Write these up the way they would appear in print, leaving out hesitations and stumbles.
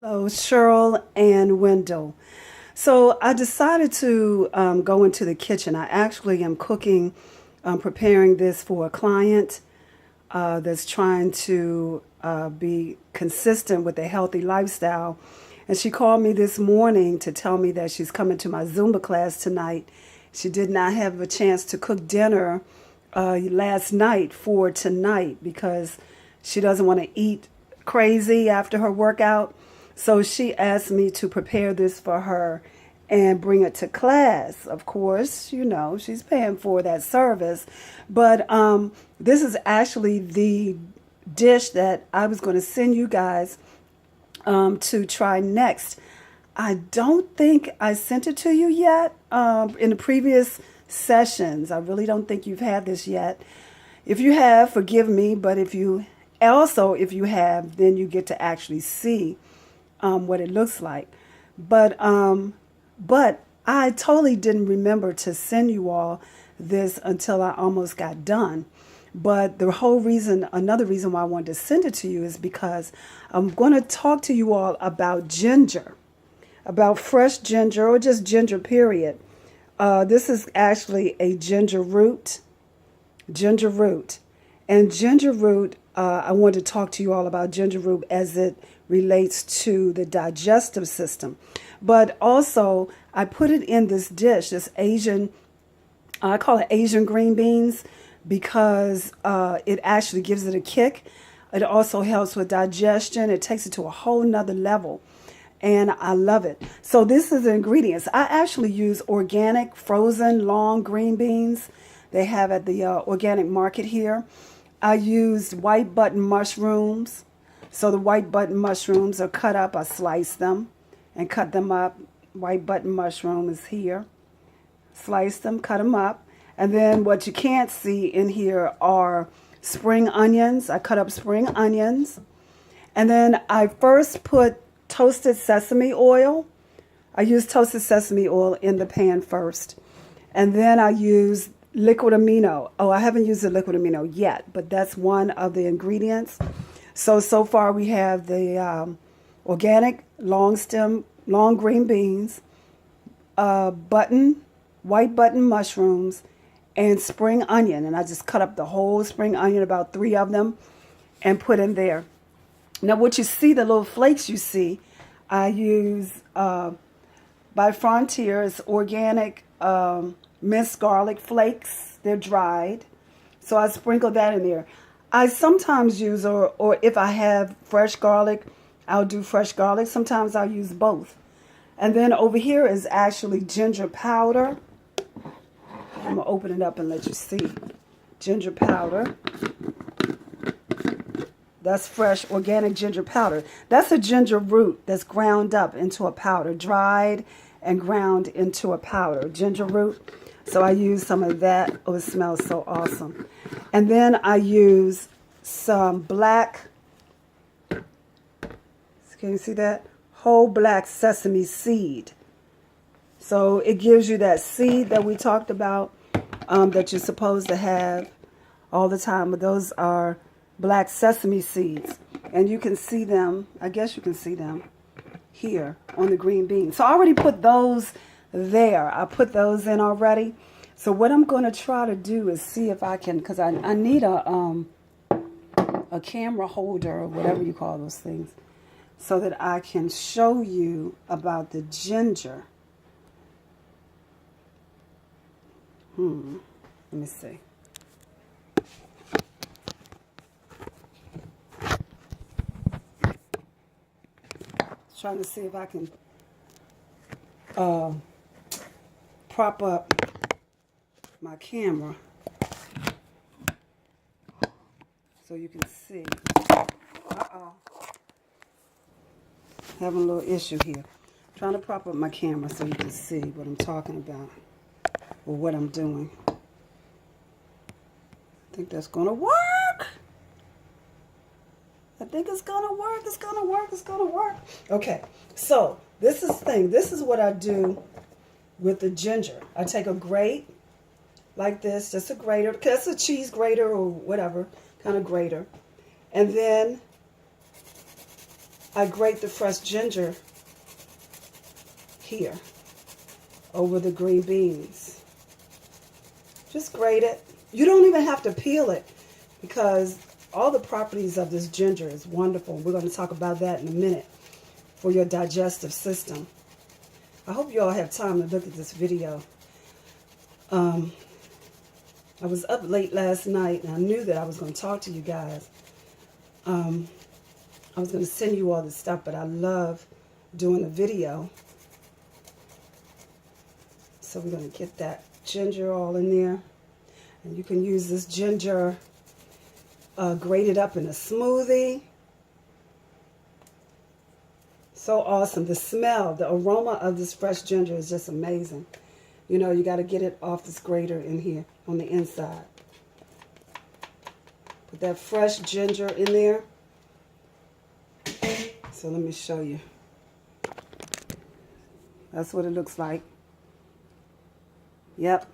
Oh, Cheryl and Wendell. So I decided to go into the kitchen. I actually am cooking, preparing this for a client that's trying to be consistent with a healthy lifestyle. And she called me this morning to tell me that she's coming to my Zumba class tonight. She did not have a chance to cook dinner last night for tonight because she doesn't want to eat crazy after her workout. So she asked me to prepare this for her and bring it to class. Of course, you know, she's paying for that service. But this is actually the dish that I was going to send you guys to try next. I don't think I sent it to you yet in the previous sessions. I really don't think you've had this yet. If you have, forgive me, but if you have, then you get to actually see what it looks like. But I totally didn't remember to send you all this until I almost got done. But another reason why I wanted to send it to you is because I'm going to talk to you all about ginger, about fresh ginger or just ginger, period. This is actually a ginger root. And ginger root, I wanted to talk to you all about ginger root as it relates to the digestive system. But also, I put it in this dish, this Asian, I call it Asian green beans because it actually gives it a kick. It also helps with digestion. It takes it to a whole nother level. And I love it. So this is the ingredients. I actually use organic frozen long green beans they have at the organic market here. I used white button mushrooms. So the white button mushrooms are cut up. I slice them and cut them up. White button mushroom is here. Slice them, cut them up. And then what you can't see in here are spring onions. I cut up spring onions. And then I first put toasted sesame oil. I use toasted sesame oil in the pan first. And then I use liquid amino. Oh, I haven't used the liquid amino yet, but that's one of the ingredients. So far we have the organic long green beans, white button mushrooms, and spring onion. And I just cut up the whole spring onion, about 3 of them, and put in there. Now what you see, the little flakes you see, I use by Frontier's organic minced garlic flakes. They're dried. So I sprinkle that in there. I sometimes use, or if I have fresh garlic, I'll do fresh garlic. Sometimes I'll use both. And then over here is actually ginger powder. I'm going to open it up and let you see. Ginger powder. That's fresh organic ginger powder. That's a ginger root that's ground up into a powder, dried and ground into a powder, ginger root. So I use some of that. Oh, it smells so awesome. And then I use some black, can you see that? Whole black sesame seed. So it gives you that seed that we talked about that you're supposed to have all the time. But those are black sesame seeds. And you can see them, I guess you can see them here on the green beans. So I already put those there. I put those in already. So what I'm going to try to do is see if I can, because I need a camera holder or whatever you call those things, so that I can show you about the ginger. Let me see. Trying to see if I can prop up my camera so you can see. Having a little issue here. Trying to prop up my camera so you can see what I'm talking about or what I'm doing. I think that's going to work. I think it's going to work. It's going to work. It's going to work. Okay. So this is the thing. This is what I do with the ginger. I take a grate like this, just a grater. That's a cheese grater or whatever kind of grater. And then I grate the fresh ginger here over the green beans. Just grate it. You don't even have to peel it because all the properties of this ginger is wonderful. We're going to talk about that in a minute for your digestive system. I hope you all have time to look at this video. I was up late last night and I knew that I was going to talk to you guys. I was going to send you all this stuff, but I love doing a video. So we're going to get that ginger all in there. And you can use this ginger grated up in a smoothie. So awesome. The smell, the aroma of this fresh ginger is just amazing. You know, you got to get it off this grater in here on the inside. Put that fresh ginger in there. So let me show you. That's what it looks like. Yep.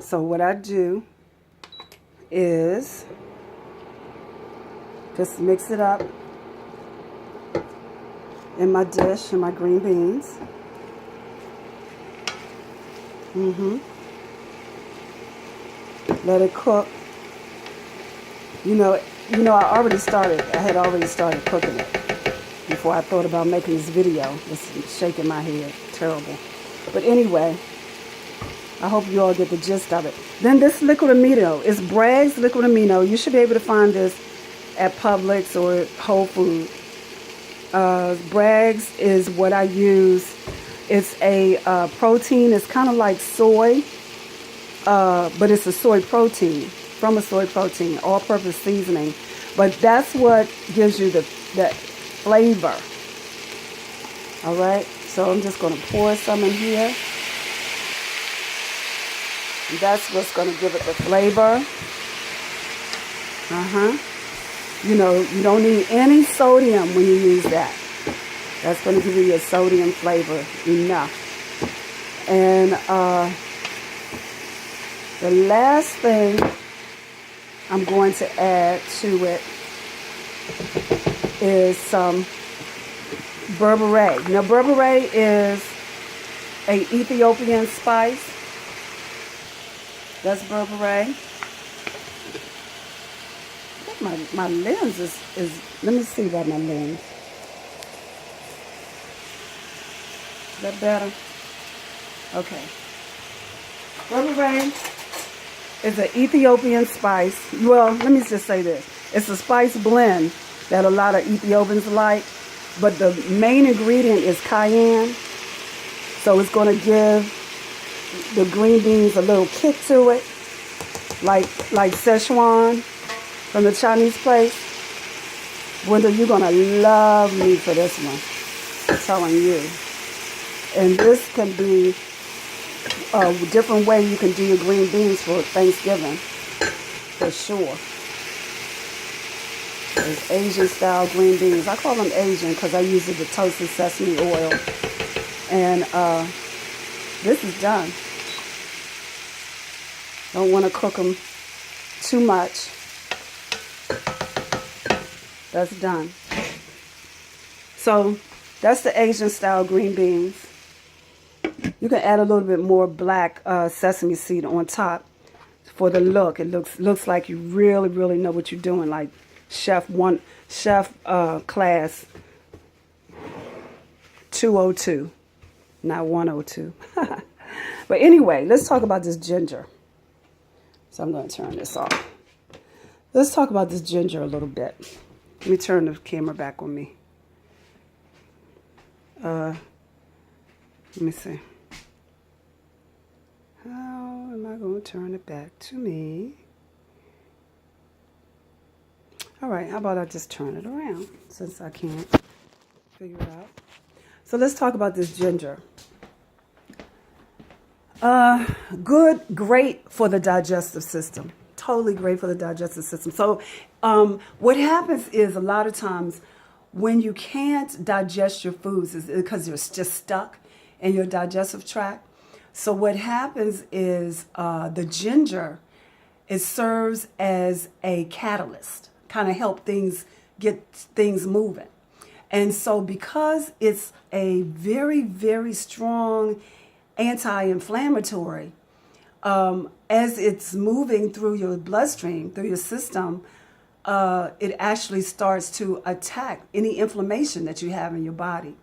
So what I do is just mix it up in my dish, in my green beans. Let it cook. You know, I had already started cooking it before I thought about making this video. Just shaking my head. Terrible. But anyway, I hope you all get the gist of it. Then this liquid amino is Bragg's liquid amino. You should be able to find this at Publix or Whole Foods. Bragg's is what I use. It's a protein. It's kind of like soy, but it's a soy protein, from a soy protein, all-purpose seasoning. But that's what gives you the flavor. All right, so I'm just going to pour some in here. And that's what's going to give it the flavor. You know, you don't need any sodium when you use that. That's going to give you your sodium flavor enough. And the last thing I'm going to add to it is some berbere. Now, berbere is an Ethiopian spice. That's berbere. I think my lens is, let me see about my lens. Is that better? Okay. Berbere is an Ethiopian spice. Well, let me just say this. It's a spice blend that a lot of Ethiopians like, but the main ingredient is cayenne. So it's going to give the green beans a little kick to it, like Szechuan from the Chinese place. Wendell, you're going to love me for this one. I'm telling you. And this can be a different way you can do your green beans for Thanksgiving, for sure. There's Asian style green beans. I call them Asian because I use the toasted sesame oil. And this is done. Don't want to cook them too much. That's done. So that's the Asian style green beans. You can add a little bit more black sesame seed on top for the look. It looks like you really, really know what you're doing, like chef class 202, not 102. But anyway, let's talk about this ginger. So I'm going to turn this off. Let's talk about this ginger a little bit. Let me turn the camera back on me. Let me see. How am I going to turn it back to me? All right, how about I just turn it around since I can't figure it out. So let's talk about this ginger. Great for the digestive system. Totally great for the digestive system. So what happens is a lot of times when you can't digest your foods is because you're just stuck in your digestive tract. So what happens is the ginger, it serves as a catalyst, kind of help things get things moving. And so because it's a very, very strong anti-inflammatory, as it's moving through your bloodstream, through your system, it actually starts to attack any inflammation that you have in your body.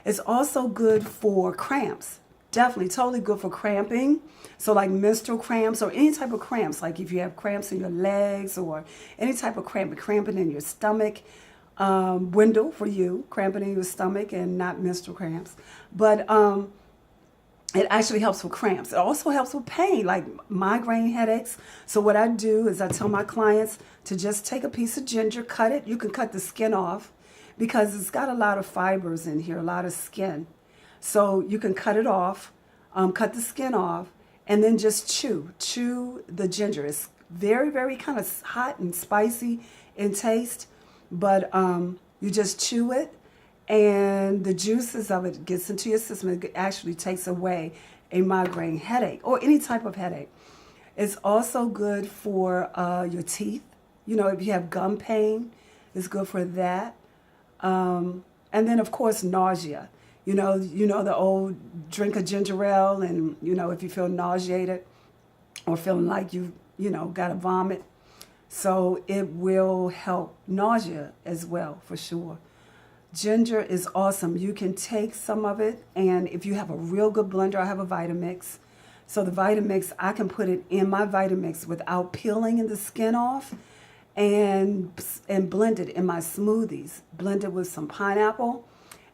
It's also good for cramps. Definitely, totally good for cramping. So, like menstrual cramps or any type of cramps, like if you have cramps in your legs or any type of cramping in your stomach, window for you, cramping in your stomach and not menstrual cramps. But it actually helps with cramps. It also helps with pain, like migraine headaches. So what I do is I tell my clients to just take a piece of ginger, cut it. You can cut the skin off because it's got a lot of fibers in here, a lot of skin. So you can cut it off, cut the skin off, and then just chew the ginger. It's very, very kind of hot and spicy in taste, but you just chew it, and the juices of it gets into your system. It actually takes away a migraine headache or any type of headache. It's also good for your teeth. You know, if you have gum pain, it's good for that. And then of course nausea. You know the old drink of ginger ale, and if you feel nauseated or feeling like you got to vomit, so it will help nausea as well for sure. Ginger is awesome. You can take some of it, and if you have a real good blender, I have a Vitamix. So the Vitamix, I can put it in my Vitamix without peeling the skin off, and blend it in my smoothies. Blend it with some pineapple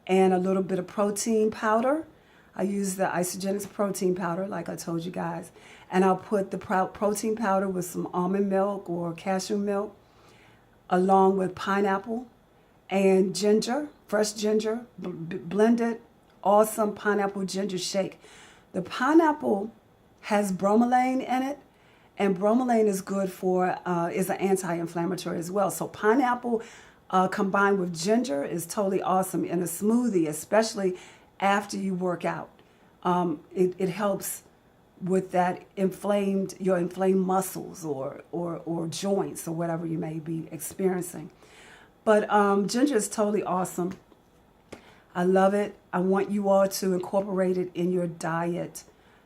and a little bit of protein powder. I use the Isagenix protein powder, like I told you guys. And I'll put the protein powder with some almond milk or cashew milk, along with pineapple and ginger, fresh ginger, blend it. Awesome pineapple ginger shake. The pineapple has bromelain in it, and bromelain is good for, is an anti-inflammatory as well. So pineapple combined with ginger is totally awesome in a smoothie, especially after you work out. It helps with that your inflamed muscles or joints or whatever you may be experiencing. But ginger is totally awesome. I love it. I want you all to incorporate it in your diet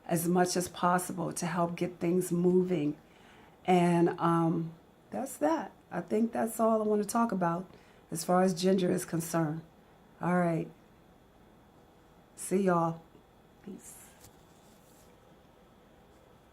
as much as possible to help get things moving. And that's that. I think that's all I want to talk about as far as ginger is concerned. All right. See y'all. Peace.